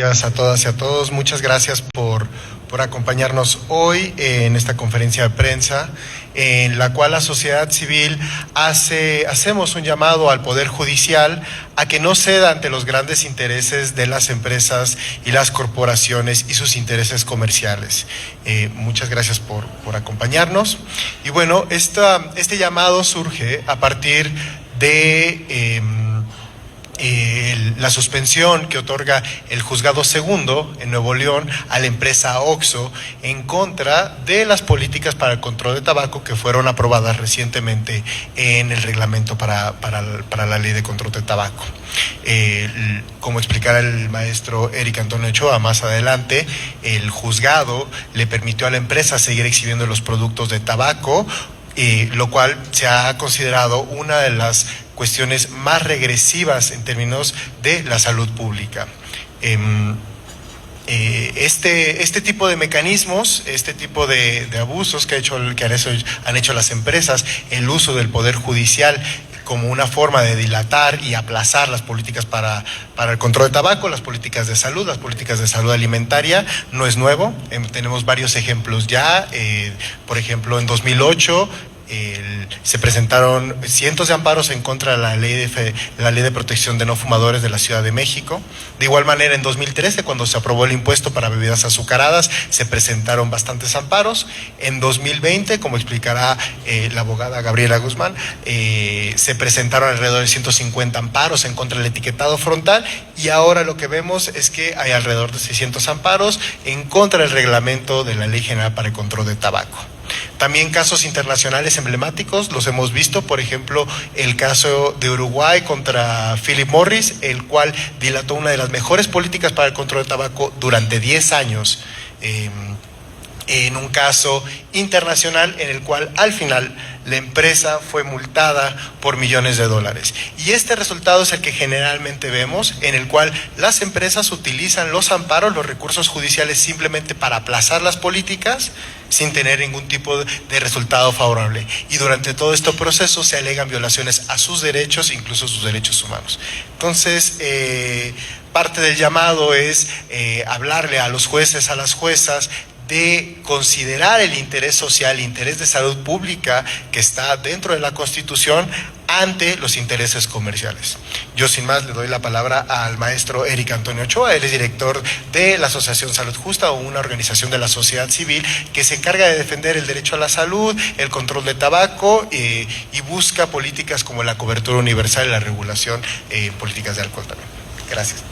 Gracias a todas y a todos. Muchas gracias por acompañarnos hoy en esta conferencia de prensa en la cual la sociedad civil hacemos un llamado al Poder Judicial a que no ceda ante los grandes intereses de las empresas y las corporaciones y sus intereses comerciales. Muchas gracias por acompañarnos. Y bueno, este llamado surge a partir de la suspensión que otorga el Juzgado Segundo en Nuevo León a la empresa OXXO en contra de las políticas para el control de tabaco que fueron aprobadas recientemente en el reglamento para la ley de control de tabaco. Como explicará el maestro Eric Antonio Ochoa más adelante, el juzgado le permitió a la empresa seguir exhibiendo los productos de tabaco, lo cual se ha considerado una de las cuestiones más regresivas en términos de la salud pública. Este tipo de mecanismos, este tipo de abusos que han hecho las empresas, el uso del Poder Judicial como una forma de dilatar y aplazar las políticas para el control de tabaco, las políticas de salud alimentaria, no es nuevo. Tenemos varios ejemplos ya. Por ejemplo, en 2008 se presentaron cientos de amparos en contra de la ley de protección de no fumadores de la Ciudad de México. De igual manera, en 2013, cuando se aprobó el impuesto para bebidas azucaradas, se presentaron bastantes amparos. En 2020, como explicará la abogada Gabriela Guzmán, se presentaron alrededor de 150 amparos en contra del etiquetado frontal, y ahora lo que vemos es que hay alrededor de 600 amparos en contra del reglamento de la Ley General para el Control de Tabaco. También casos internacionales emblemáticos los hemos visto, por ejemplo, el caso de Uruguay contra Philip Morris, el cual dilató una de las mejores políticas para el control de tabaco durante 10 años, en un caso internacional en el cual al final la empresa fue multada por millones de dólares. Y este resultado es el que generalmente vemos, en el cual las empresas utilizan los amparos, los recursos judiciales, simplemente para aplazar las políticas sin tener ningún tipo de resultado favorable. Y durante todo este proceso se alegan violaciones a sus derechos, incluso sus derechos humanos. Entonces, parte del llamado es hablarle a los jueces, a las juezas, de considerar el interés social, el interés de salud pública que está dentro de la Constitución ante los intereses comerciales. Yo sin más le doy la palabra al maestro Eric Antonio Ochoa. Él es director de la Asociación Salud Justa, una organización de la sociedad civil que se encarga de defender el derecho a la salud, el control de tabaco y busca políticas como la cobertura universal y la regulación, políticas de alcohol también. Gracias.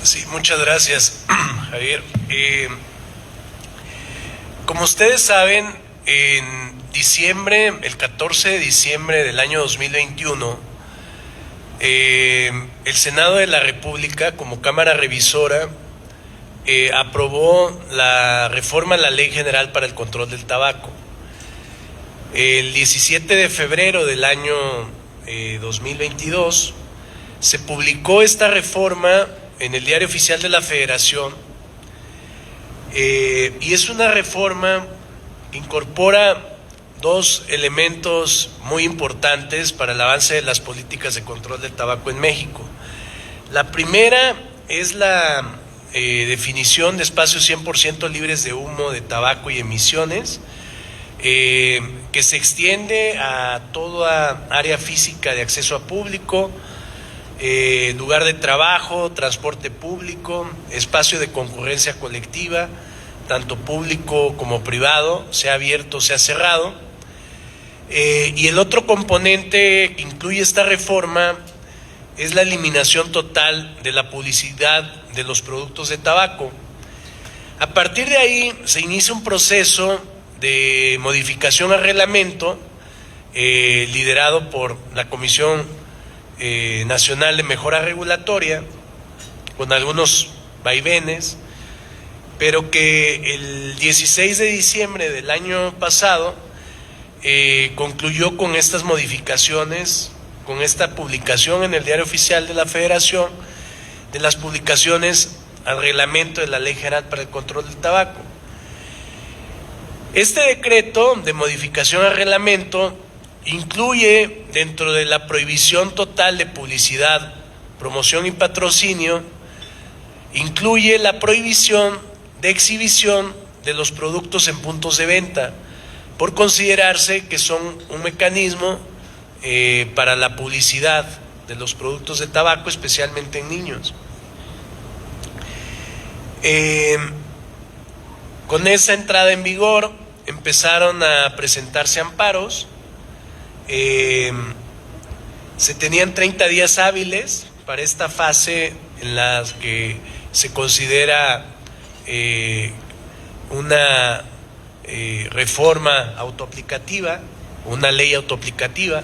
Sí, muchas gracias, Javier. Como ustedes saben, en diciembre, el 14 de diciembre del año 2021, el Senado de la República, como Cámara Revisora, aprobó la reforma a la Ley General para el Control del Tabaco. El 17 de febrero del año 2022 se publicó esta reforma en el Diario Oficial de la Federación, y es una reforma que incorpora dos elementos muy importantes para el avance de las políticas de control del tabaco en México. La primera es la definición de espacios 100% libres de humo, de tabaco y emisiones, que se extiende a toda área física de acceso a público, lugar de trabajo, transporte público, espacio de concurrencia colectiva, tanto público como privado, sea abierto, sea cerrado. Y el otro componente que incluye esta reforma es la eliminación total de la publicidad de los productos de tabaco. A partir de ahí se inicia un proceso de modificación al reglamento, liderado por la Comisión Nacional de Mejora Regulatoria, con algunos vaivenes, pero que el 16 de diciembre del año pasado concluyó con estas modificaciones, con esta publicación en el Diario Oficial de la Federación de las publicaciones al reglamento de la Ley General para el Control del Tabaco. Este decreto de modificación al reglamento incluye, dentro de la prohibición total de publicidad, promoción y patrocinio, incluye la prohibición de exhibición de los productos en puntos de venta, por considerarse que son un mecanismo para la publicidad de los productos de tabaco, especialmente en niños. Con esa entrada en vigor empezaron a presentarse amparos. Se tenían 30 días hábiles para esta fase en la que se considera una reforma autoaplicativa, una ley autoaplicativa,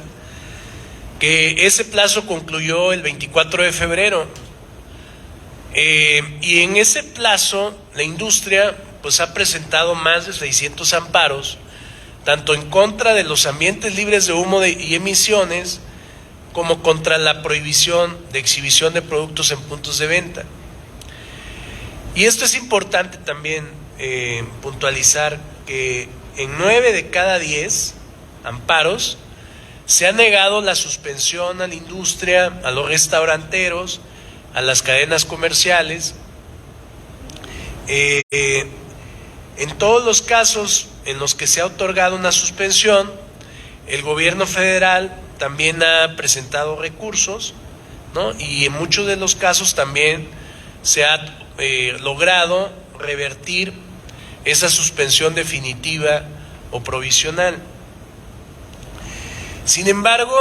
que ese plazo concluyó el 24 de febrero. Y en ese plazo la industria pues ha presentado más de 600 amparos, tanto en contra de los ambientes libres de humo y emisiones, como contra la prohibición de exhibición de productos en puntos de venta. Y esto es importante también puntualizar, que en 9 de cada 10 amparos se ha negado la suspensión a la industria, a los restauranteros, a las cadenas comerciales. En todos los casos en los que se ha otorgado una suspensión, el gobierno federal también ha presentado recursos, ¿no? Y en muchos de los casos también se ha logrado revertir esa suspensión definitiva o provisional. Sin embargo,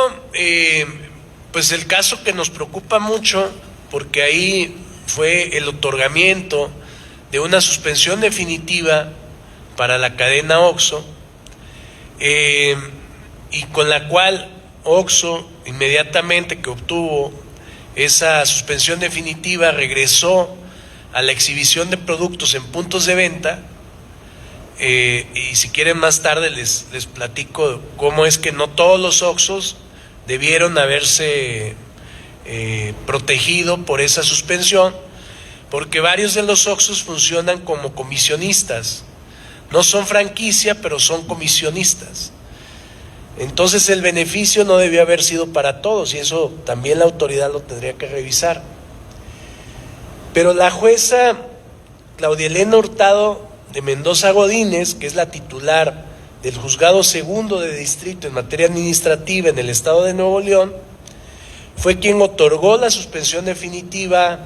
pues el caso que nos preocupa mucho, porque ahí fue el otorgamiento de una suspensión definitiva para la cadena OXXO, y con la cual OXXO, inmediatamente que obtuvo esa suspensión definitiva, regresó a la exhibición de productos en puntos de venta. Y si quieren más tarde les platico cómo es que no todos los OXXOs debieron haberse protegido por esa suspensión, porque varios de los OXXOs funcionan como comisionistas, no son franquicia, pero son comisionistas. Entonces el beneficio no debió haber sido para todos, y eso también la autoridad lo tendría que revisar. Pero la jueza Claudia Elena Hurtado de Mendoza Godínez, que es la titular del Juzgado Segundo de Distrito en materia administrativa en el estado de Nuevo León, fue quien otorgó la suspensión definitiva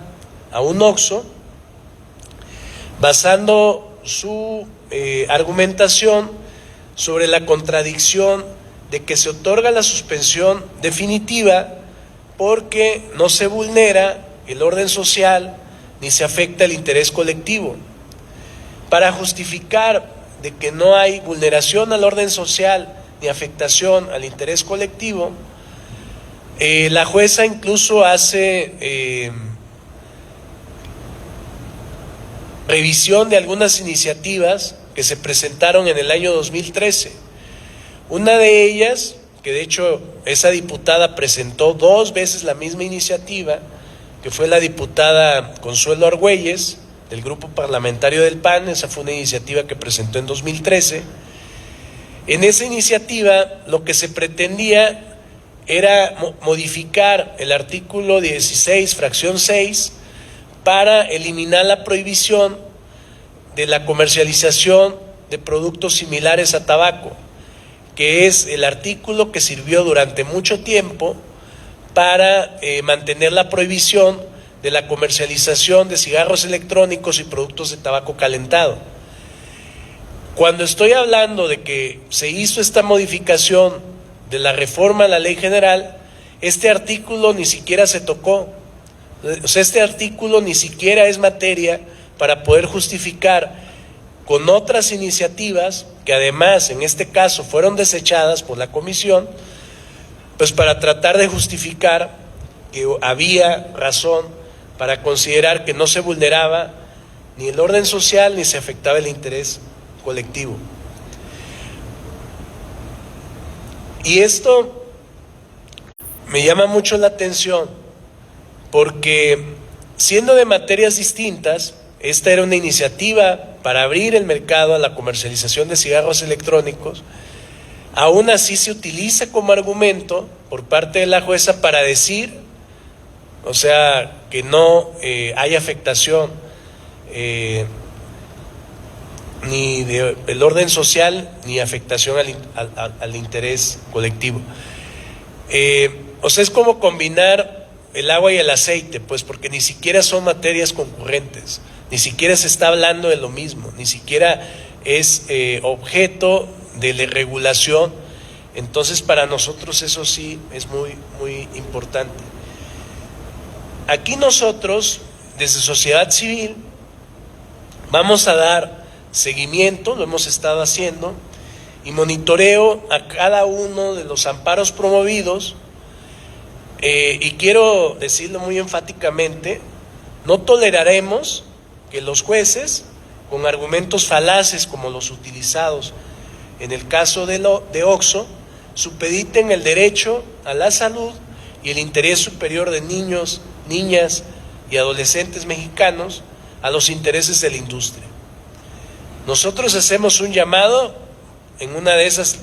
a un OXXO, basando su argumentación sobre la contradicción de que se otorga la suspensión definitiva porque no se vulnera el orden social ni se afecta el interés colectivo. Para justificar de que no hay vulneración al orden social ni afectación al interés colectivo, la jueza incluso hace revisión de algunas iniciativas que se presentaron en el año 2013. Una de ellas, que de hecho esa diputada presentó 2 veces la misma iniciativa, que fue la diputada Consuelo Argüelles, del grupo parlamentario del PAN. Esa fue una iniciativa que presentó en 2013. En esa iniciativa lo que se pretendía era modificar el artículo 16, fracción 6, para eliminar la prohibición de la comercialización de productos similares a tabaco, que es el artículo que sirvió durante mucho tiempo para mantener la prohibición de la comercialización de cigarros electrónicos y productos de tabaco calentado. Cuando estoy hablando de que se hizo esta modificación de la reforma a la ley general, este artículo ni siquiera se tocó. O sea, este artículo ni siquiera es materia para poder justificar con otras iniciativas, que además en este caso fueron desechadas por la comisión, pues para tratar de justificar que había razón para considerar que no se vulneraba ni el orden social ni se afectaba el interés colectivo. Y esto me llama mucho la atención porque, siendo de materias distintas, esta era una iniciativa para abrir el mercado a la comercialización de cigarros electrónicos, aún así se utiliza como argumento por parte de la jueza para decir, o sea, que no haya afectación ni del orden social ni afectación al interés colectivo. O sea, es como combinar el agua y el aceite, pues, porque ni siquiera son materias concurrentes, ni siquiera se está hablando de lo mismo, ni siquiera es objeto de la regulación. Entonces, para nosotros eso sí es muy, muy importante. Aquí nosotros, desde sociedad civil, vamos a dar seguimiento, lo hemos estado haciendo, y monitoreo a cada uno de los amparos promovidos, y quiero decirlo muy enfáticamente, no toleraremos que los jueces, con argumentos falaces como los utilizados en el caso de OXXO, supediten el derecho a la salud y el interés superior de niños, niñas y adolescentes mexicanos a los intereses de la industria. Nosotros hacemos un llamado en una de esas,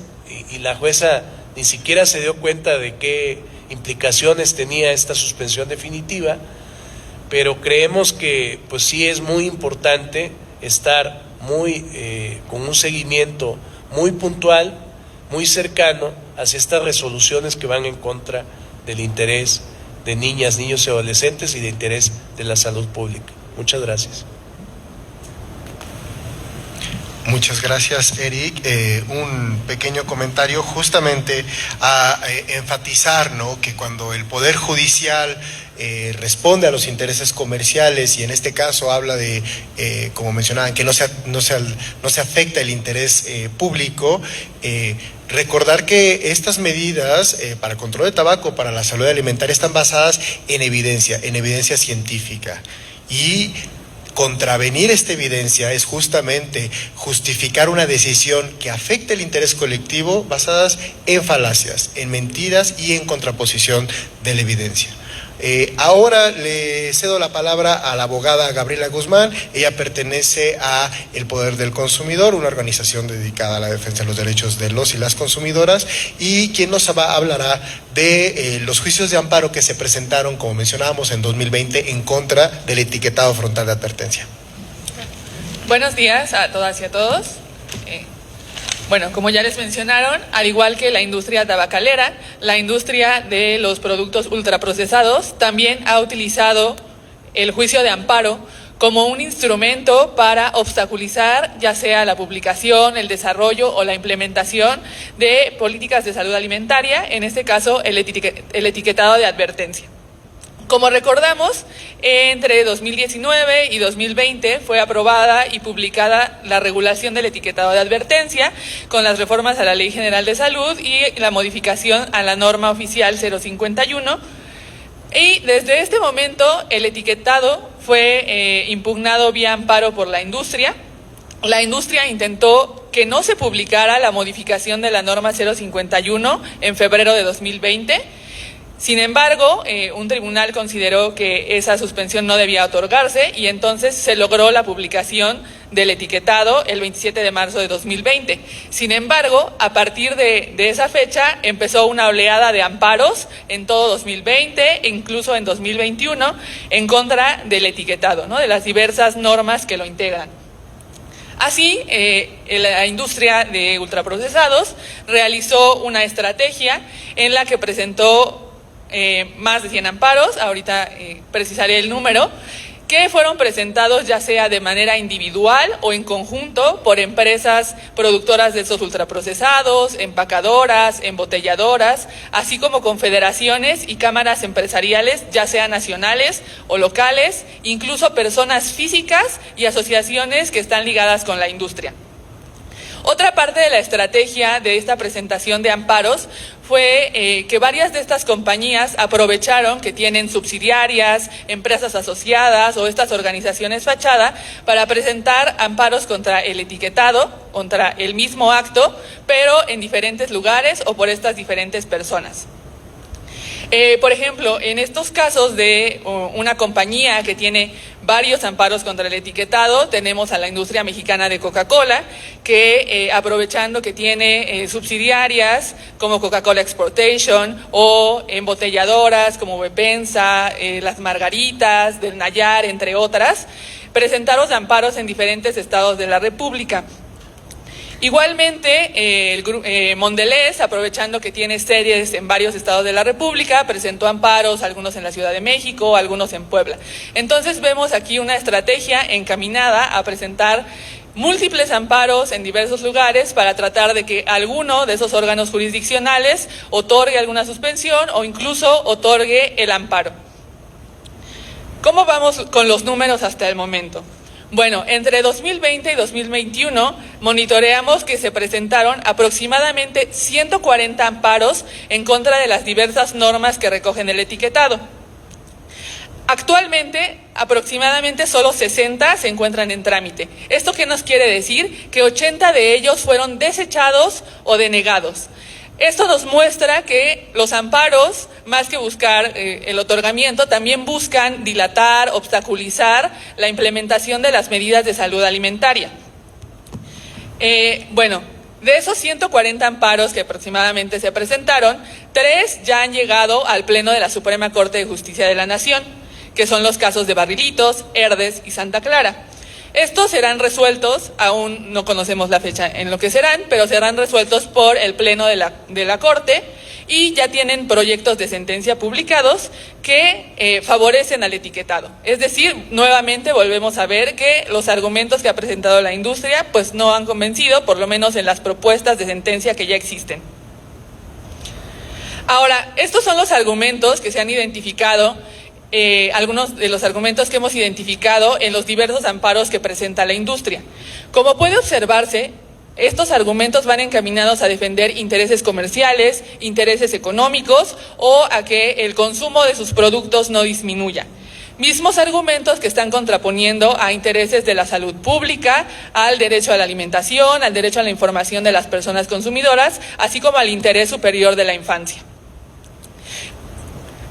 y la jueza ni siquiera se dio cuenta de qué implicaciones tenía esta suspensión definitiva, pero creemos que pues sí es muy importante estar con un seguimiento muy puntual, muy cercano hacia estas resoluciones que van en contra del interés de niñas, niños y adolescentes y de interés de la salud pública. Muchas gracias. Muchas gracias, Eric. Un pequeño comentario justamente a enfatizar, ¿no?, que cuando el Poder Judicial responde a los intereses comerciales y en este caso habla de, como mencionaban, que no se afecta el interés público, recordar que estas medidas para el control de tabaco, para la salud alimentaria, están basadas en evidencia científica, y contravenir esta evidencia es justamente justificar una decisión que afecte el interés colectivo basadas en falacias, en mentiras y en contraposición de la evidencia. Ahora le cedo la palabra a la abogada Gabriela Guzmán. Ella pertenece a El Poder del Consumidor, una organización dedicada a la defensa de los derechos de los y las consumidoras, y quien nos hablará de los juicios de amparo que se presentaron, como mencionábamos, en 2020 en contra del etiquetado frontal de advertencia. Buenos días a todas y a todos. Bueno, como ya les mencionaron, al igual que la industria tabacalera, la industria de los productos ultraprocesados también ha utilizado el juicio de amparo como un instrumento para obstaculizar ya sea la publicación, el desarrollo o la implementación de políticas de salud alimentaria, en este caso el etiquetado de advertencia. Como recordamos, entre 2019 y 2020 fue aprobada y publicada la regulación del etiquetado de advertencia con las reformas a la Ley General de Salud y la modificación a la norma oficial 051. Y desde este momento el etiquetado fue impugnado vía amparo por la industria. La industria intentó que no se publicara la modificación de la norma 051 en febrero de 2020. Sin embargo, un tribunal consideró que esa suspensión no debía otorgarse y entonces se logró la publicación del etiquetado el 27 de marzo de 2020. Sin embargo, a partir de esa fecha empezó una oleada de amparos en todo 2020 e incluso en 2021 en contra del etiquetado, ¿no?, de las diversas normas que lo integran. Así, la industria de ultraprocesados realizó una estrategia en la que presentó más de 100 amparos, ahorita precisaré el número, que fueron presentados ya sea de manera individual o en conjunto por empresas productoras de estos ultraprocesados, empacadoras, embotelladoras, así como confederaciones y cámaras empresariales, ya sean nacionales o locales, incluso personas físicas y asociaciones que están ligadas con la industria. Otra parte de la estrategia de esta presentación de amparos fue que varias de estas compañías aprovecharon que tienen subsidiarias, empresas asociadas o estas organizaciones fachada para presentar amparos contra el etiquetado, contra el mismo acto, pero en diferentes lugares o por estas diferentes personas. Por ejemplo, en estos casos de una compañía que tiene varios amparos contra el etiquetado, tenemos a la industria mexicana de Coca-Cola, que aprovechando que tiene subsidiarias como Coca-Cola Exportation o embotelladoras como Bepensa, Las Margaritas, del Nayar, entre otras, presentaron amparos en diferentes estados de la República. Igualmente, Mondelez, aprovechando que tiene sedes en varios estados de la República, presentó amparos, algunos en la Ciudad de México, algunos en Puebla. Entonces vemos aquí una estrategia encaminada a presentar múltiples amparos en diversos lugares para tratar de que alguno de esos órganos jurisdiccionales otorgue alguna suspensión o incluso otorgue el amparo. ¿Cómo vamos con los números hasta el momento? Bueno, entre 2020 y 2021 monitoreamos que se presentaron aproximadamente 140 amparos en contra de las diversas normas que recogen el etiquetado. Actualmente, aproximadamente solo 60 se encuentran en trámite. ¿Esto qué nos quiere decir? Que 80 de ellos fueron desechados o denegados. Esto nos muestra que los amparos, más que buscar el otorgamiento, también buscan dilatar, obstaculizar la implementación de las medidas de salud alimentaria. Bueno, de esos 140 amparos que aproximadamente se presentaron, 3 ya han llegado al Pleno de la Suprema Corte de Justicia de la Nación, que son los casos de Barrilitos, Herdes y Santa Clara. Estos serán resueltos, aún no conocemos la fecha en lo que serán, pero serán resueltos por el Pleno de la Corte y ya tienen proyectos de sentencia publicados que favorecen al etiquetado. Es decir, nuevamente volvemos a ver que los argumentos que ha presentado la industria pues no han convencido, por lo menos en las propuestas de sentencia que ya existen. Ahora, estos son los argumentos que se han identificado, algunos de los argumentos que hemos identificado en los diversos amparos que presenta la industria. Como puede observarse, estos argumentos van encaminados a defender intereses comerciales, intereses económicos o a que el consumo de sus productos no disminuya. Mismos argumentos que están contraponiendo a intereses de la salud pública, al derecho a la alimentación, al derecho a la información de las personas consumidoras, así como al interés superior de la infancia.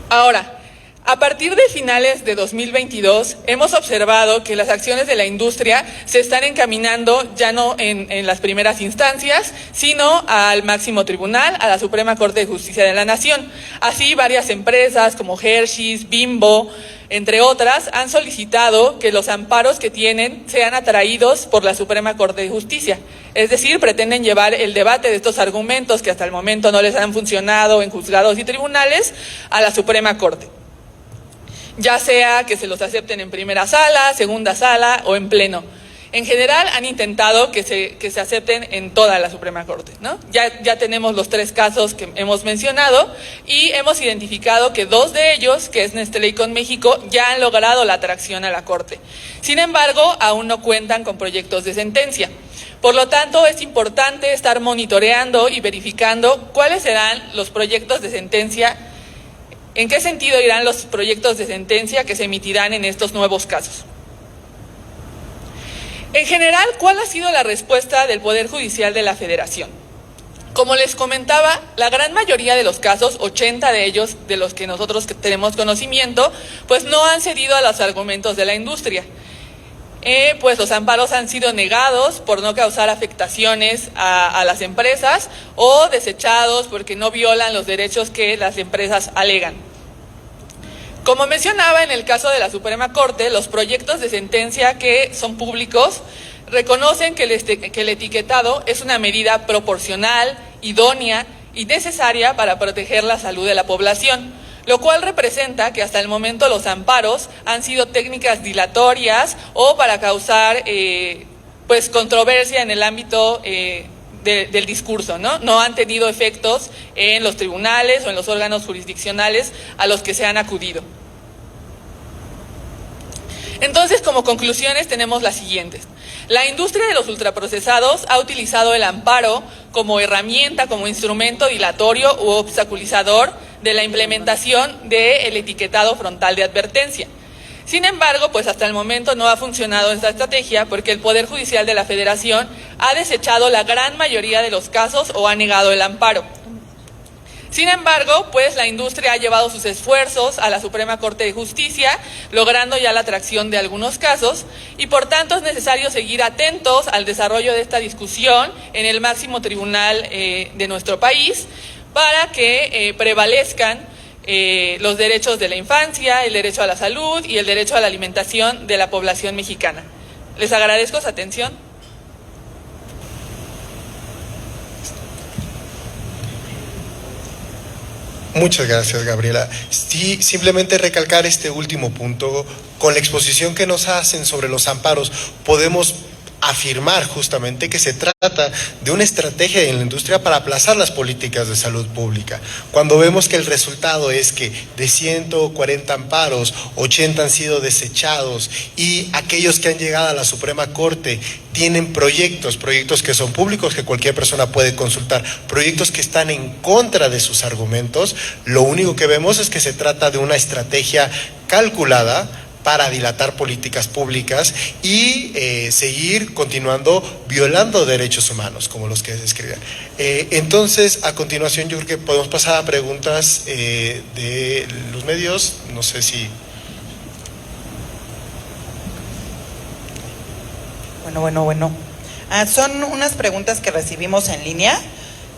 Ahora, a partir de finales de 2022, hemos observado que las acciones de la industria se están encaminando ya no en las primeras instancias, sino al máximo tribunal, a la Suprema Corte de Justicia de la Nación. Así, varias empresas como Hershey's, Bimbo, entre otras, han solicitado que los amparos que tienen sean atraídos por la Suprema Corte de Justicia. Es decir, pretenden llevar el debate de estos argumentos que hasta el momento no les han funcionado en juzgados y tribunales a la Suprema Corte, ya sea que se los acepten en primera sala, segunda sala o en pleno. En general han intentado que se acepten en toda la Suprema Corte, ¿no? Ya tenemos los 3 casos que hemos mencionado y hemos identificado que 2 de ellos, que es Nestlé y Con México, ya han logrado la atracción a la Corte. Sin embargo, aún no cuentan con proyectos de sentencia. Por lo tanto, es importante estar monitoreando y verificando cuáles serán los proyectos de sentencia. ¿En qué sentido irán los proyectos de sentencia que se emitirán en estos nuevos casos? En general, ¿cuál ha sido la respuesta del Poder Judicial de la Federación? Como les comentaba, la gran mayoría de los casos, 80 de ellos, de los que nosotros tenemos conocimiento, pues no han cedido a los argumentos de la industria. Pues los amparos han sido negados por no causar afectaciones a las empresas o desechados porque no violan los derechos que las empresas alegan. Como mencionaba, en el caso de la Suprema Corte, los proyectos de sentencia que son públicos reconocen que el etiquetado es una medida proporcional, idónea y necesaria para proteger la salud de la población, lo cual representa que hasta el momento los amparos han sido técnicas dilatorias o para causar pues controversia en el ámbito del discurso, ¿no? No han tenido efectos en los tribunales o en los órganos jurisdiccionales a los que se han acudido. Entonces, como conclusiones tenemos las siguientes. La industria de los ultraprocesados ha utilizado el amparo como herramienta, como instrumento dilatorio u obstaculizador de la implementación del etiquetado frontal de advertencia. Sin embargo, pues hasta el momento no ha funcionado esta estrategia porque el Poder Judicial de la Federación ha desechado la gran mayoría de los casos o ha negado el amparo. Sin embargo, pues la industria ha llevado sus esfuerzos a la Suprema Corte de Justicia, logrando ya la atracción de algunos casos, y por tanto es necesario seguir atentos al desarrollo de esta discusión en el máximo tribunal de nuestro país, para que prevalezcan los derechos de la infancia, el derecho a la salud y el derecho a la alimentación de la población mexicana. Les agradezco su atención. Muchas gracias, Gabriela. Sí, simplemente recalcar este último punto. Con la exposición que nos hacen sobre los amparos, podemos afirmar justamente que se trata de una estrategia en la industria para aplazar las políticas de salud pública. Cuando vemos que el resultado es que de 140 amparos, 80 han sido desechados y aquellos que han llegado a la Suprema Corte tienen proyectos que son públicos, que cualquier persona puede consultar, proyectos que están en contra de sus argumentos, lo único que vemos es que se trata de una estrategia calculada para dilatar políticas públicas y seguir continuando violando derechos humanos, como los que se escriben. Entonces, a continuación, yo creo que podemos pasar a preguntas de los medios. No sé si... Bueno. Son unas preguntas que recibimos en línea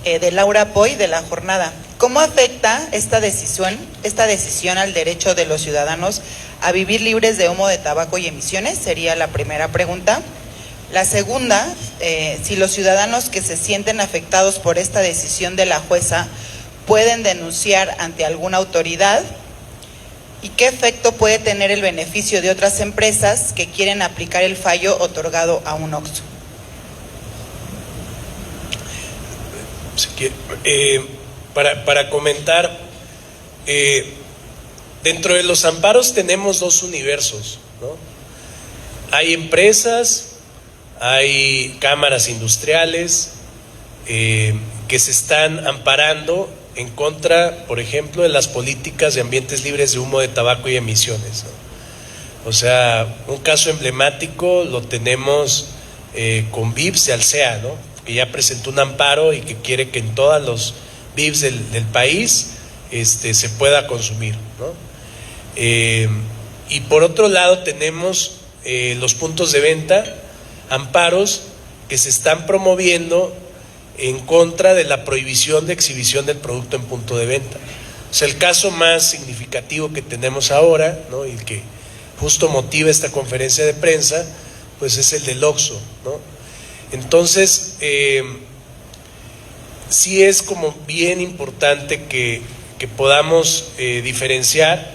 de Laura Poy de La Jornada. ¿Cómo afecta esta decisión al derecho de los ciudadanos a vivir libres de humo de tabaco y emisiones? Sería la primera pregunta. La segunda, si los ciudadanos que se sienten afectados por esta decisión de la jueza pueden denunciar ante alguna autoridad, y qué efecto puede tener el beneficio de otras empresas que quieren aplicar el fallo otorgado a un OXXO. Para comentar, dentro de los amparos tenemos dos universos, ¿no? Hay empresas, hay cámaras industriales que se están amparando en contra, por ejemplo, de las políticas de ambientes libres de humo de tabaco y emisiones, ¿no? O sea, un caso emblemático lo tenemos con Vips de Alsea, ¿no? Que ya presentó un amparo y que quiere que en todos los Vips del país se pueda consumir, ¿no? Y por otro lado tenemos los puntos de venta, amparos que se están promoviendo en contra de la prohibición de exhibición del producto en punto de venta. O sea, el caso más significativo que tenemos ahora, ¿no? Y el que justo motiva esta conferencia de prensa, pues es el del OXXO, ¿no? Entonces, sí es como bien importante que podamos diferenciar,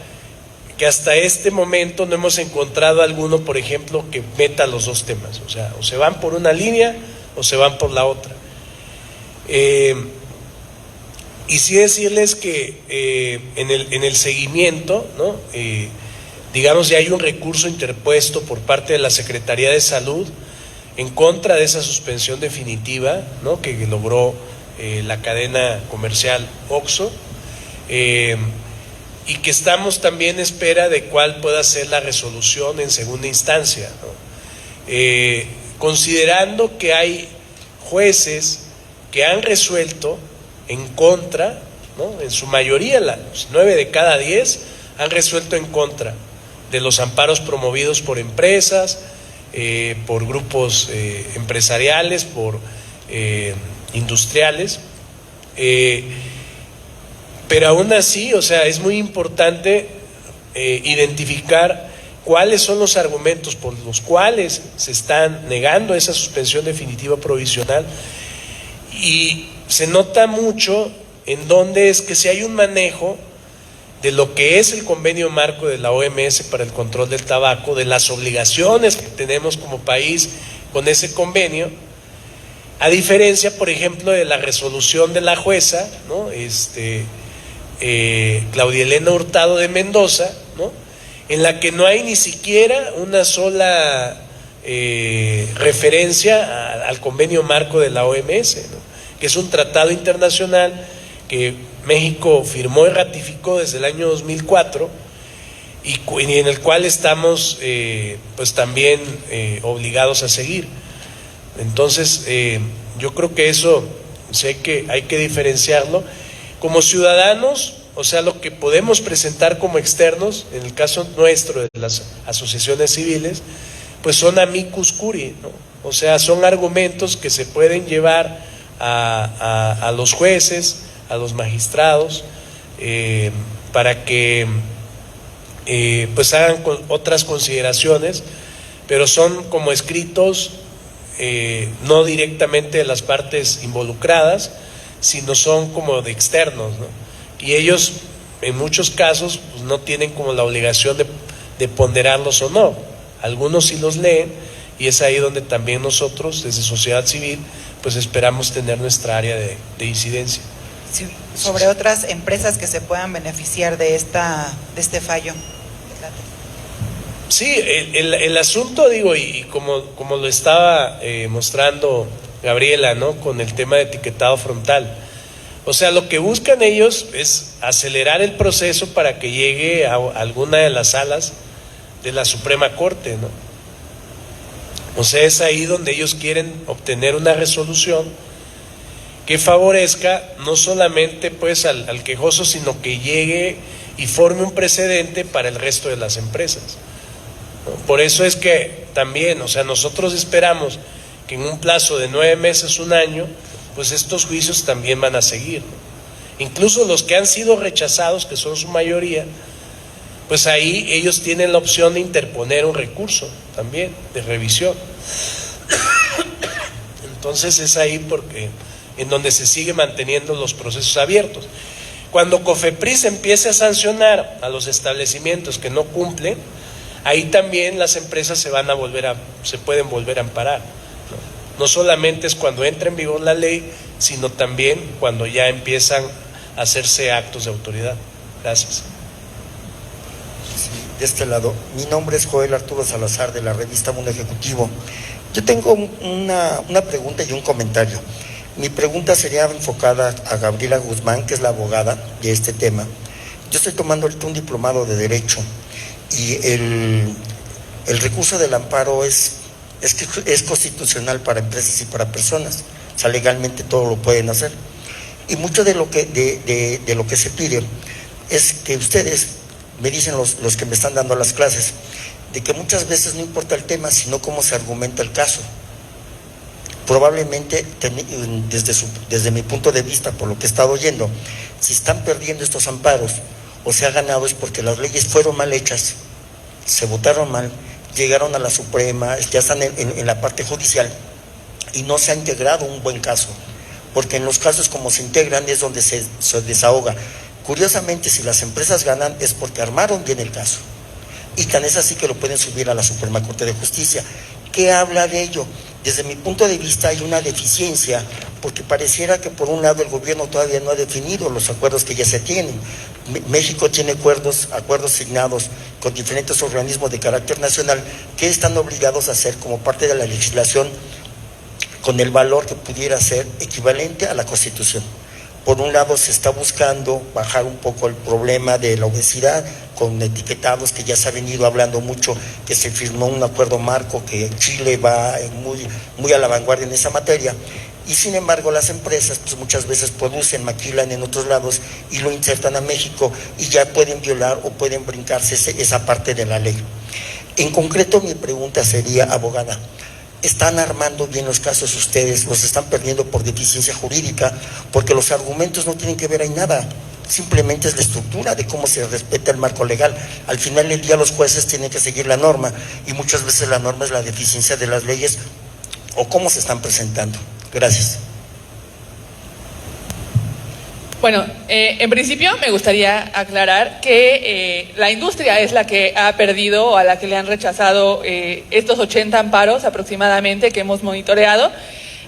que hasta este momento no hemos encontrado alguno, por ejemplo, que meta los dos temas, o sea, o se van por una línea o se van por la otra. Y sí decirles que en el seguimiento, ¿no? Digamos, ya hay un recurso interpuesto por parte de la Secretaría de Salud en contra de esa suspensión definitiva, ¿no? Que logró la cadena comercial OXXO, y que estamos también en espera de cuál pueda ser la resolución en segunda instancia, ¿no? Considerando que hay jueces que han resuelto en contra, ¿no? En su mayoría, 9 de cada 10 han resuelto en contra de los amparos promovidos por empresas, por grupos empresariales, por industriales, pero aún así, o sea, es muy importante identificar cuáles son los argumentos por los cuales se están negando esa suspensión definitiva provisional. Y se nota mucho en dónde es que si hay un manejo de lo que es el convenio marco de la OMS para el control del tabaco, de las obligaciones que tenemos como país con ese convenio, a diferencia, por ejemplo, de la resolución de la jueza, ¿no? Claudia Elena Hurtado de Mendoza, ¿no? En la que no hay ni siquiera una sola referencia al convenio marco de la OMS, ¿no? Que es un tratado internacional que México firmó y ratificó desde el año 2004 y en el cual estamos pues también obligados a seguir. Entonces yo creo que eso sé que hay que diferenciarlo, Como ciudadanos, o sea, lo que podemos presentar como externos, en el caso nuestro de las asociaciones civiles, pues son amicus curiae, ¿no? O sea, son argumentos que se pueden llevar a los jueces, a los magistrados, para que pues hagan otras consideraciones, pero son como escritos no directamente de las partes involucradas, sino son como de externos, ¿no? Y ellos en muchos casos pues, no tienen como la obligación de ponderarlos o no. Algunos sí los leen, y es ahí donde también nosotros desde sociedad civil pues esperamos tener nuestra área de incidencia. Sí, sobre otras empresas que se puedan beneficiar de este fallo. Sí, el asunto, digo, y como lo estaba mostrando Gabriela, ¿no? Con el tema de etiquetado frontal. O sea, lo que buscan ellos es acelerar el proceso para que llegue a alguna de las salas de la Suprema Corte, ¿no? O sea, es ahí donde ellos quieren obtener una resolución que favorezca no solamente pues al quejoso, sino que llegue y forme un precedente para el resto de las empresas, ¿no? Por eso es que también, o sea, nosotros esperamos que en un plazo de 9 meses, 1 año, pues estos juicios también van a seguir, ¿no? Incluso los que han sido rechazados, que son su mayoría, pues ahí ellos tienen la opción de interponer un recurso también de revisión. Entonces es ahí porque en donde se sigue manteniendo los procesos abiertos. Cuando COFEPRIS empiece a sancionar a los establecimientos que no cumplen, ahí también las empresas se pueden volver a amparar, ¿no? No solamente es cuando entra en vigor la ley, sino también cuando ya empiezan a hacerse actos de autoridad. Gracias. Sí, de este lado, mi nombre es Joel Arturo Salazar, de la revista Mundo Ejecutivo. Yo tengo una pregunta y un comentario. Mi pregunta sería enfocada a Gabriela Guzmán, que es la abogada de este tema. Yo estoy tomando ahorita un diplomado de Derecho y el recurso del amparo es constitucional para empresas y para personas. O sea, legalmente todo lo pueden hacer. Y mucho de lo que se pide es que ustedes me dicen, los que me están dando las clases, de que muchas veces no importa el tema, sino cómo se argumenta el caso. Probablemente, desde mi punto de vista, por lo que he estado oyendo, si están perdiendo estos amparos o se ha ganado es porque las leyes fueron mal hechas, se votaron mal, llegaron a la Suprema, ya están en la parte judicial y no se ha integrado un buen caso, porque en los casos como se integran es donde se desahoga. Curiosamente, si las empresas ganan es porque armaron bien el caso, y tan es así que lo pueden subir a la Suprema Corte de Justicia. ¿Qué habla de ello? Desde mi punto de vista hay una deficiencia, porque pareciera que por un lado el gobierno todavía no ha definido los acuerdos que ya se tienen. México tiene acuerdos signados con diferentes organismos de carácter nacional que están obligados a hacer como parte de la legislación con el valor que pudiera ser equivalente a la Constitución. Por un lado se está buscando bajar un poco el problema de la obesidad con etiquetados, que ya se ha venido hablando mucho, que se firmó un acuerdo marco, que Chile va muy a la vanguardia en esa materia, y sin embargo las empresas pues muchas veces producen, maquilan en otros lados y lo insertan a México y ya pueden violar o pueden brincarse esa parte de la ley. En concreto mi pregunta sería, abogada, ¿están armando bien los casos ustedes? ¿Los están perdiendo por deficiencia jurídica? Porque los argumentos no tienen que ver ahí nada, simplemente es la estructura de cómo se respeta el marco legal. Al final del día los jueces tienen que seguir la norma y muchas veces la norma es la deficiencia de las leyes o cómo se están presentando. Gracias. Bueno, en principio me gustaría aclarar que la industria es la que ha perdido o a la que le han rechazado estos 80 amparos aproximadamente que hemos monitoreado.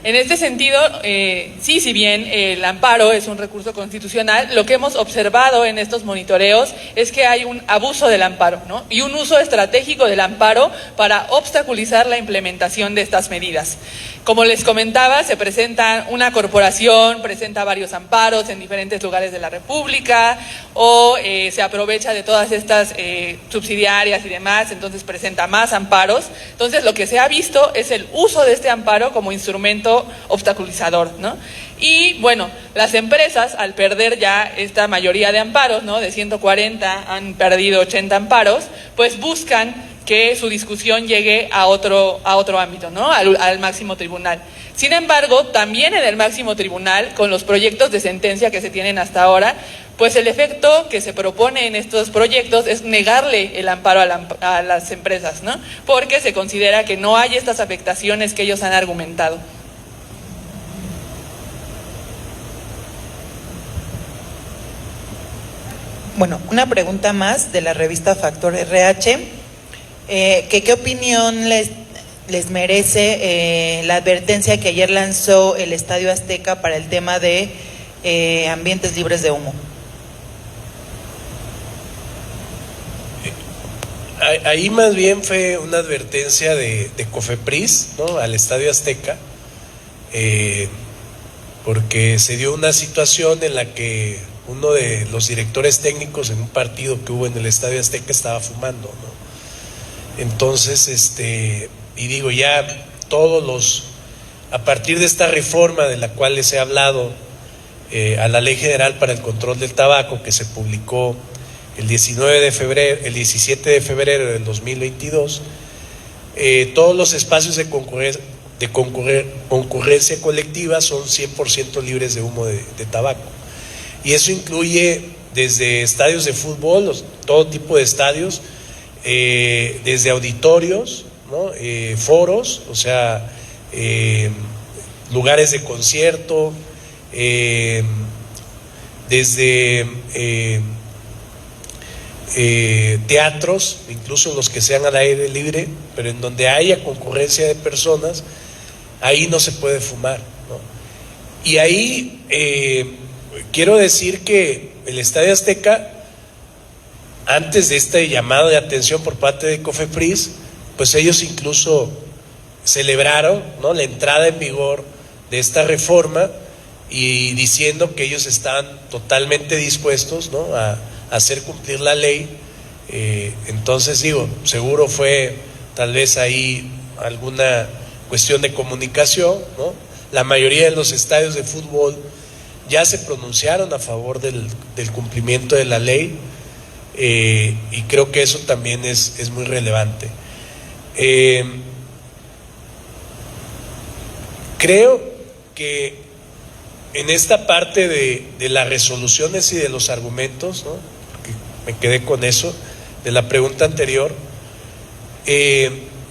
En este sentido, sí, si bien el amparo es un recurso constitucional, lo que hemos observado en estos monitoreos es que hay un abuso del amparo, ¿no? Y un uso estratégico del amparo para obstaculizar la implementación de estas medidas. Como les comentaba, se presenta una corporación, presenta varios amparos en diferentes lugares de la República, o se aprovecha de todas estas subsidiarias y demás, entonces presenta más amparos. Entonces lo que se ha visto es el uso de este amparo como instrumento efecto obstaculizador, ¿no? Y bueno, las empresas, al perder ya esta mayoría de amparos, ¿no? De 140 han perdido 80 amparos, pues buscan que su discusión llegue a otro ámbito, ¿no? Al máximo tribunal. Sin embargo, también en el máximo tribunal, con los proyectos de sentencia que se tienen hasta ahora, pues el efecto que se propone en estos proyectos es negarle el amparo a las empresas, ¿no? Porque se considera que no hay estas afectaciones que ellos han argumentado. Bueno, una pregunta más de la revista Factor RH. ¿Qué opinión les merece la advertencia que ayer lanzó el Estadio Azteca para el tema de ambientes libres de humo? Ahí más bien fue una advertencia de Cofepris, ¿no? Al Estadio Azteca, porque se dio una situación en la que uno de los directores técnicos en un partido que hubo en el Estadio Azteca estaba fumando, ¿no? Entonces, y digo, ya a partir de esta reforma de la cual les he hablado, a la Ley General para el Control del Tabaco, que se publicó el 17 de febrero del 2022, todos los espacios de concurrencia colectiva son 100% libres de humo de tabaco. Y eso incluye desde estadios de fútbol, todo tipo de estadios, desde auditorios, ¿no? Foros, o sea, lugares de concierto, desde teatros, incluso los que sean al aire libre, pero en donde haya concurrencia de personas, ahí no se puede fumar, ¿no? Y ahí quiero decir que el Estadio Azteca, antes de este llamado de atención por parte de Cofepris, pues ellos incluso celebraron, ¿no?, la entrada en vigor de esta reforma y diciendo que ellos están totalmente dispuestos, ¿no?, a hacer cumplir la ley. Entonces digo, seguro fue tal vez ahí alguna cuestión de comunicación, ¿no? La mayoría de los estadios de fútbol ya se pronunciaron a favor del cumplimiento de la ley, y creo que eso también es muy relevante. Creo que en esta parte de las resoluciones y de los argumentos, ¿no?, porque me quedé con eso de la pregunta anterior,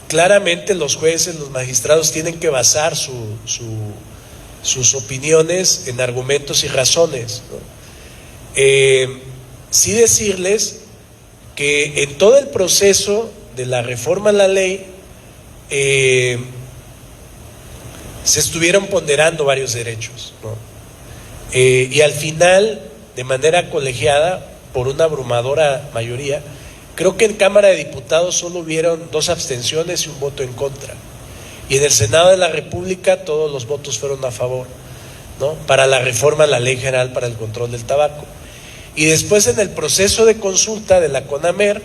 claramente los jueces, los magistrados tienen que basar sus opiniones en argumentos y razones, ¿no? Sí decirles que en todo el proceso de la reforma a la ley se estuvieron ponderando varios derechos, ¿no? Y al final, de manera colegiada, por una abrumadora mayoría, creo que en Cámara de Diputados solo hubieron 2 abstenciones y un voto en contra. Y en el Senado de la República todos los votos fueron a favor, ¿no?, para la reforma a la Ley General para el Control del Tabaco. Y después, en el proceso de consulta de la CONAMER,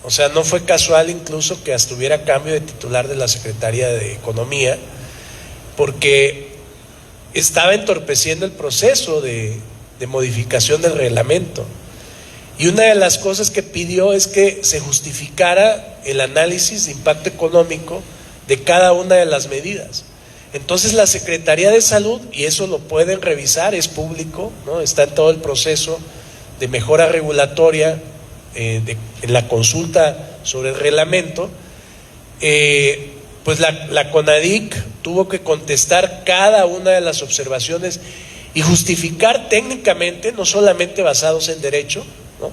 o sea, no fue casual incluso que hasta hubiera cambio de titular de la Secretaría de Economía, porque estaba entorpeciendo el proceso de modificación del reglamento. Y una de las cosas que pidió es que se justificara el análisis de impacto económico de cada una de las medidas. Entonces la Secretaría de Salud, y eso lo pueden revisar, es público, ¿no?, está en todo el proceso de mejora regulatoria, en la consulta sobre el reglamento, pues la CONADIC tuvo que contestar cada una de las observaciones y justificar técnicamente, no solamente basados en derecho, ¿no?,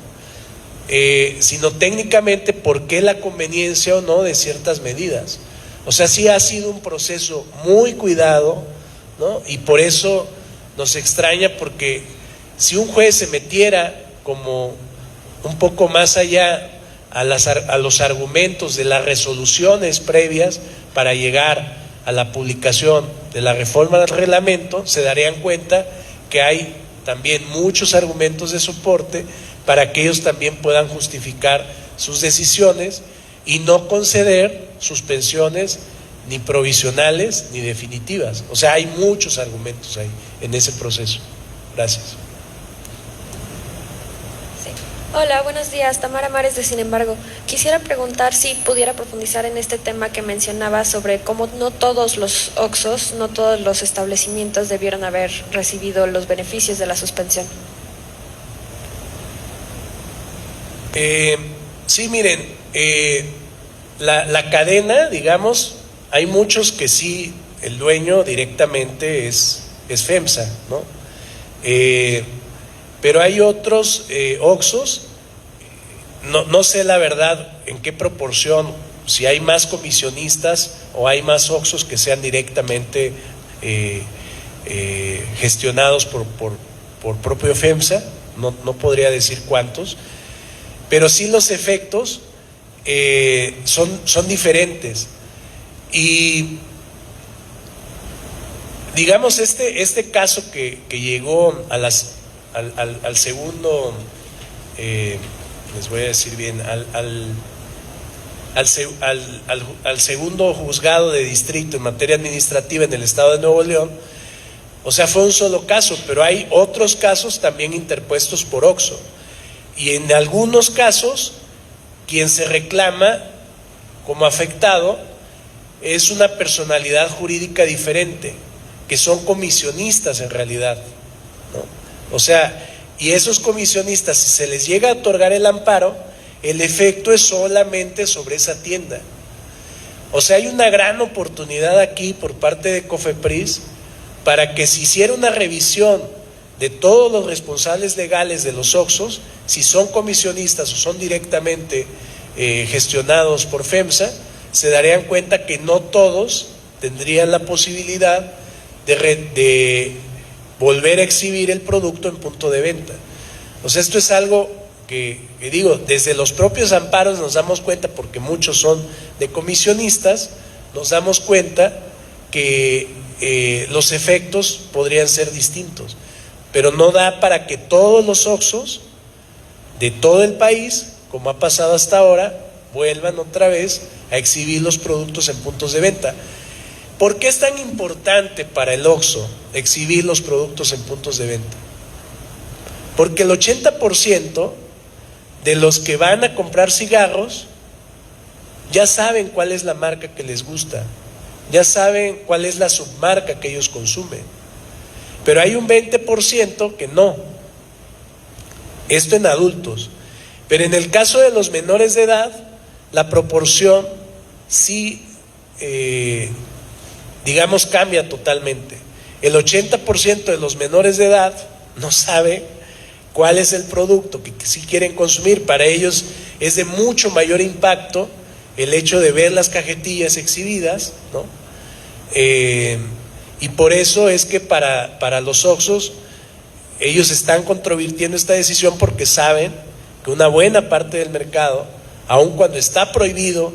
sino técnicamente por qué la conveniencia o no de ciertas medidas. O sea, sí ha sido un proceso muy cuidado, ¿no? Y por eso nos extraña, porque si un juez se metiera como un poco más allá a los argumentos de las resoluciones previas para llegar a la publicación de la reforma del reglamento, se darían cuenta que hay también muchos argumentos de soporte para que ellos también puedan justificar sus decisiones y no conceder suspensiones ni provisionales ni definitivas. O sea, hay muchos argumentos ahí en ese proceso. Gracias. Sí. Hola, buenos días. Tamara Mares de Sin embargo. Quisiera preguntar si pudiera profundizar en este tema que mencionaba sobre cómo no todos los OXXOs, no todos los establecimientos debieron haber recibido los beneficios de la suspensión. Sí, miren, la cadena, digamos, hay muchos que sí, el dueño directamente es FEMSA, ¿no? Pero hay otros OXXOs, no sé la verdad en qué proporción, si hay más comisionistas o hay más OXXOs que sean directamente gestionados por propio FEMSA, no podría decir cuántos, pero sí los efectos son diferentes. Y digamos este caso que llegó al segundo, les voy a decir bien, al segundo juzgado de distrito en materia administrativa en el estado de Nuevo León, o sea, fue un solo caso, pero hay otros casos también interpuestos por OXXO. Y en algunos casos, quien se reclama como afectado es una personalidad jurídica diferente, que son comisionistas en realidad, ¿no? O sea, y esos comisionistas, si se les llega a otorgar el amparo, el efecto es solamente sobre esa tienda. O sea, hay una gran oportunidad aquí por parte de COFEPRIS para que se hiciera una revisión de todos los responsables legales de los OXXOs, si son comisionistas o son directamente gestionados por FEMSA, se darían cuenta que no todos tendrían la posibilidad de volver a exhibir el producto en punto de venta. O sea, esto es algo que digo, desde los propios amparos nos damos cuenta, porque muchos son de comisionistas, nos damos cuenta que los efectos podrían ser distintos, pero no da para que todos los OXXOs de todo el país, como ha pasado hasta ahora, vuelvan otra vez a exhibir los productos en puntos de venta. ¿Por qué es tan importante para el OXXO exhibir los productos en puntos de venta? Porque el 80% de los que van a comprar cigarros ya saben cuál es la marca que les gusta, ya saben cuál es la submarca que ellos consumen, pero hay un 20% que no. Esto en adultos, pero en el caso de los menores de edad, la proporción sí, digamos, cambia totalmente. El 80% de los menores de edad no sabe cuál es el producto que sí quieren consumir. Para ellos es de mucho mayor impacto el hecho de ver las cajetillas exhibidas, ¿no? Y por eso es que para los OXXOs, ellos están controvirtiendo esta decisión, porque saben que una buena parte del mercado, aun cuando está prohibido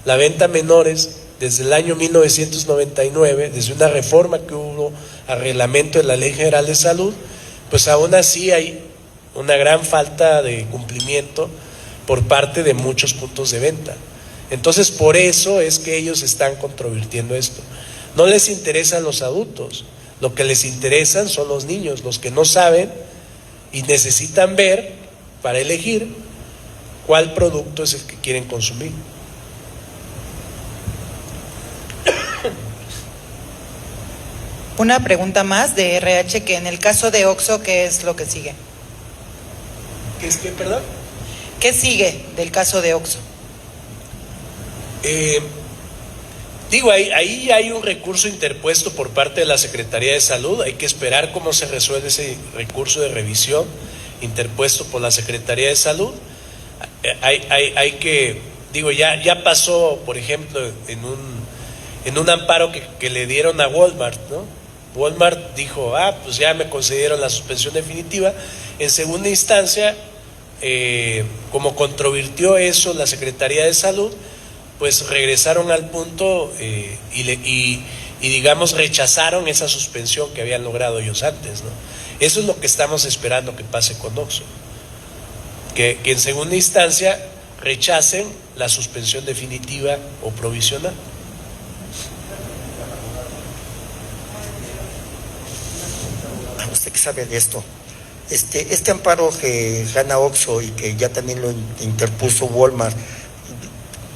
la venta a menores desde el año 1999, desde una reforma que hubo al reglamento de la Ley General de Salud, pues aún así hay una gran falta de cumplimiento por parte de muchos puntos de venta. Entonces, por eso es que ellos están controvirtiendo esto. No les interesan los adultos, lo que les interesan son los niños, los que no saben y necesitan ver para elegir cuál producto es el que quieren consumir. Una pregunta más de RH, que en el caso de OXXO, ¿qué es lo que sigue? ¿Qué es que, perdón? ¿Qué sigue del caso de OXXO? Digo, ahí hay un recurso interpuesto por parte de la Secretaría de Salud. Hay que esperar cómo se resuelve ese recurso de revisión interpuesto por la Secretaría de Salud. Hay que, digo, ya pasó, por ejemplo, en un amparo que le dieron a Walmart, ¿no? Walmart dijo, pues ya me concedieron la suspensión definitiva. En segunda instancia, como controvirtió eso la Secretaría de Salud, pues regresaron al punto y digamos rechazaron esa suspensión que habían logrado ellos antes, ¿no? Eso es lo que estamos esperando que pase con OXXO, que en segunda instancia rechacen la suspensión definitiva o provisional. usted que sabe de esto, este amparo que gana OXXO y que ya también lo interpuso Walmart,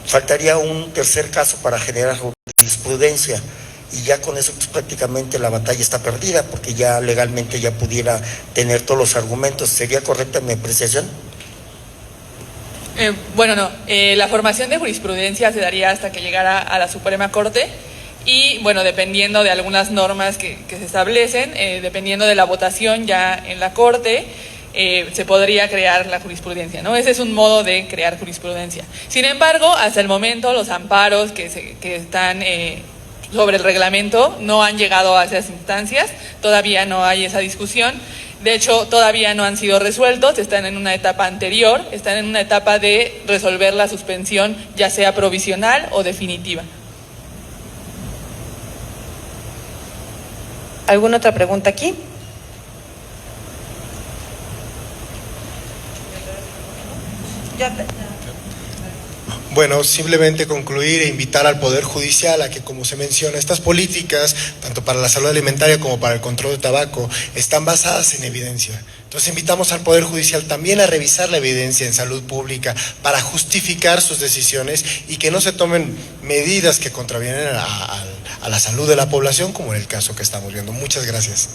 faltaría un tercer caso para generar jurisprudencia y ya con eso pues, prácticamente la batalla está perdida porque ya legalmente ya pudiera tener todos los argumentos. ¿Sería correcta mi apreciación? Bueno, no. La formación de jurisprudencia se daría hasta que llegara a la Suprema Corte y, bueno, dependiendo de algunas normas que se establecen, dependiendo de la votación ya en la Corte, se podría crear la jurisprudencia, ¿no? Ese es un modo de crear jurisprudencia. Sin embargo, hasta el momento los amparos que están sobre el reglamento no han llegado a esas instancias, todavía no hay esa discusión. De hecho, todavía no han sido resueltos, están en una etapa anterior, están en una etapa de resolver la suspensión, ya sea provisional o definitiva. ¿Alguna otra pregunta aquí? Bueno, simplemente concluir e invitar al Poder Judicial a que, como se menciona, estas políticas, tanto para la salud alimentaria como para el control de tabaco, están basadas en evidencia. Entonces invitamos al Poder Judicial también a revisar la evidencia en salud pública para justificar sus decisiones y que no se tomen medidas que contravienen a la salud de la población, como en el caso que estamos viendo. Muchas gracias.